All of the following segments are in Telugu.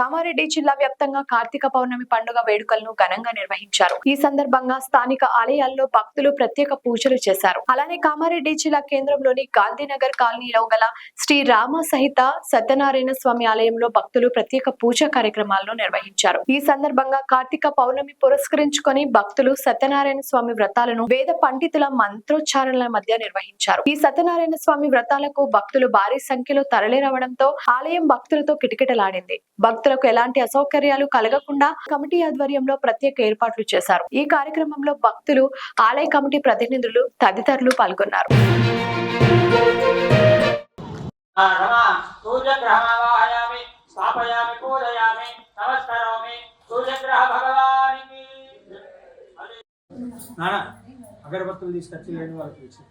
కామారెడ్డి జిల్లా వ్యాప్తంగా కార్తీక పౌర్ణమి పండుగ వేడుకలను ఘనంగా నిర్వహించారు. ఈ సందర్భంగా స్థానిక ఆలయాల్లో భక్తులు ప్రత్యేక పూజలు చేశారు. అలానే కామారెడ్డి జిల్లా కేంద్రంలోని గాంధీనగర్ కాలనీలో గల శ్రీ రామ సహిత సత్యనారాయణ స్వామి ఆలయంలో భక్తులు ప్రత్యేక పూజా కార్యక్రమాలను నిర్వహించారు. ఈ సందర్భంగా కార్తీక పౌర్ణమి పురస్కరించుకొని భక్తులు సత్యనారాయణ స్వామి వ్రతాలను వేద పండితుల మంత్రోచ్చారణల మధ్య నిర్వహించారు. ఈ సత్యనారాయణ స్వామి వ్రతాలకు భక్తులు భారీ సంఖ్యలో తరలిరావడంతో ఆలయం భక్తులతో కిటకిటలాడింది. భక్తులకు ఎలాంటి అసౌకర్యాలు కలగకుండా కమిటీ ఆధ్వర్యంలో ప్రత్యేక ఏర్పాట్లు చేశారు. ఈ కార్యక్రమంలో భక్తులు, ఆలయ కమిటీ ప్రతినిధులు తదితరులు పాల్గొన్నారు. అగరబత్తులు తీసుకొచ్చి లేని వాళ్ళకి ఇచ్చి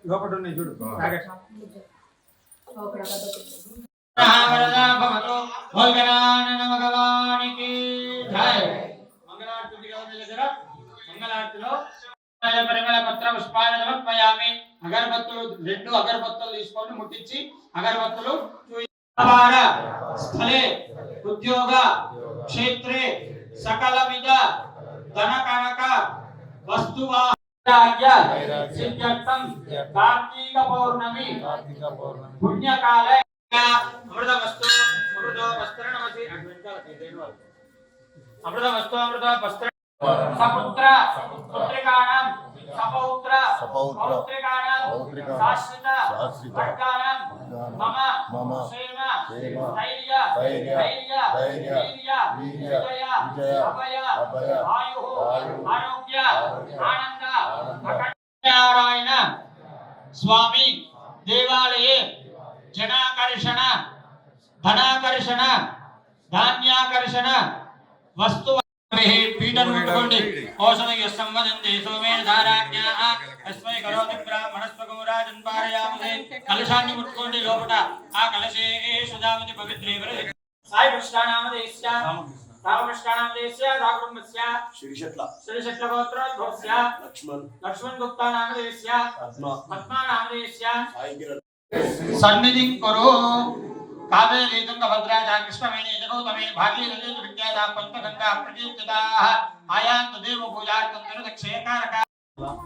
లోపల ఉన్నాయి చూడు. అగరబత్తులు 2 అగరబత్తులు తీసుకొని ముట్టించి అగరబత్తులు స్థలే ఉద్యోగ క్షేత్రే సకల విధ ధన కనక వస్తువా కార్తీక పౌర్ణమి పుణ్యకాలే అమృతమస్తు వస్త్రణమసి అమృతమస్తు వస్త్ర సపుత్ర పుత్రికాణం సపౌత్ర పౌత్రికాణం శాశ్వత వర్గాణం మమ క్షేమ ధైర్య వీర్య విజయ అభయ ఆయు ఆరోగ్య ఆనంద నారాయణ స్వామి దేవాలయే జనాకర్షణ ధనాకర్షణ ధాన్యాకర్షణ వస్తు పీఠం ముట్టుకోండి. ఓషధయ సంవదంతే సోమేన ధారాజ్ఞాః అస్మై కరోతి బ్రాహ్మణస్వగం రాజన్ పారయామసే. కలశాన్ని ముట్టుకోండి. లోపట ఆ కలశే సుధామతి పవిత్రే సాయి కృష్ణానామదేశ్య రామకృష్ణానామదేశ్య రాకుటుంబస్య శ్రీశట్ల గోత్రోద్భవస్య లక్ష్మణ్ గుప్తా నామదేశ్య పద్మా నామదేశ్య సన్నిధిం కురు కావేరీ తుంగభద్రా కృష్ణవేణి జగౌతమే భాగీరథీ విద్యాదా పంచగంగా ప్రకీర్తితాః ఆయాంతు దేవ పూజార్థం దినదక్షేకారక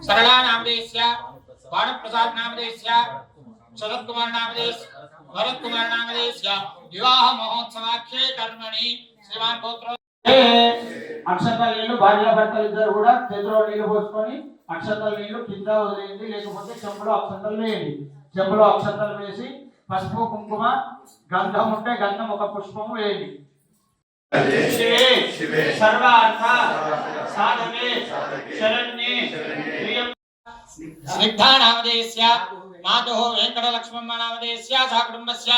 సరళా నామదేశ్య బాణప్రసాద్ నామదేశ్య శరత్ కుమార్ నామదేశ్ భరత్ కుమార్ నామదేశ్య వివాహ మహోత్సవాఖ్యే కర్మణి శ్రీమాన్ గోత్ర అక్షతల నీళ్లు భార్యాభర్తలు ఇద్దరు కూడా చేతిలో నీళ్లు పోసుకొని అక్షతల నీళ్లు కింద వదిలేయండి, లేకపోతే చెంబులో అక్షతలు వేయండి. చెంబులో అక్షతలు వేసి పసుపు కుంకుమ గంధం ఉంటే గంధం ఒక పుష్పము వేయండి. శివే సర్వార్థ సాధకే శరణ్యే స్నిగ్ధా నామదేశ్య మాతుః వెంకట లక్ష్మమ్మ నామదేశ్య సహ కుటుంబస్య.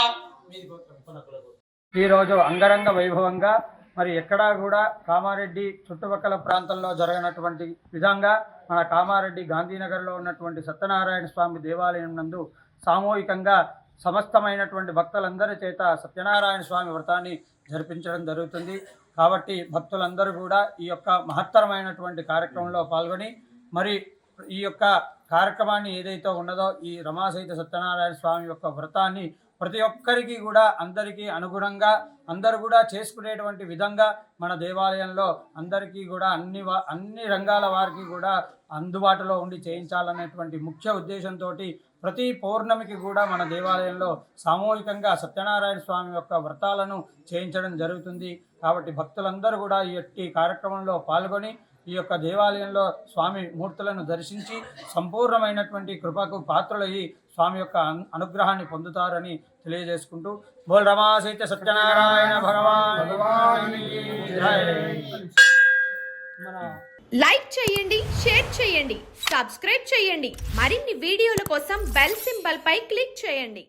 ఈరోజు అంగరంగ వైభవంగా మరి ఎక్కడా కూడా కామారెడ్డి చుట్టుపక్కల ప్రాంతంలో జరగనటువంటి విధంగా మన కామారెడ్డి గాంధీనగర్లో ఉన్నటువంటి సత్యనారాయణ స్వామి దేవాలయం నందు సామూహికంగా సమస్తమైనటువంటి భక్తులందరి చేత సత్యనారాయణ స్వామి వ్రతాన్ని జరిపించడం జరుగుతుంది. కాబట్టి భక్తులందరూ కూడా ఈ యొక్క మహత్తరమైనటువంటి కార్యక్రమంలో పాల్గొని మరి ఈ యొక్క కార్యక్రమాన్ని ఏదైతే ఉన్నదో ఈ రమాసహిత సత్యనారాయణ స్వామి యొక్క వ్రతాన్ని ప్రతి ఒక్కరికి కూడా అందరికీ అనుగుణంగా అందరూ కూడా చేసుకునేటువంటి విధంగా మన దేవాలయంలో అందరికీ కూడా అన్ని రంగాల వారికి కూడా అందుబాటులో ఉండి చేయించాలనేటువంటి ముఖ్య ఉద్దేశంతో ప్రతి పౌర్ణమికి కూడా మన దేవాలయంలో సామూహికంగా సత్యనారాయణ స్వామి యొక్క వ్రతాలను చేయించడం జరుగుతుంది. కాబట్టి భక్తులందరూ కూడా ఈ కార్యక్రమంలో పాల్గొని ఈ యొక్క దేవాలయంలో స్వామి మూర్తులను దర్శించి సంపూర్ణమైనటువంటి కృపకు పాత్రులయ్యి స్వామి యొక్క అనుగ్రహాన్ని పొందుతారని తెలియజేసుకుంటూ బోల్ రమాసహిత సత్యనారాయణ భగవాన్. లైక్ చేయండి, షేర్ చేయండి, సబ్స్క్రైబ్ చేయండి. మరిన్ని వీడియోల కోసం బెల్ సింబల్ పై క్లిక్ చేయండి.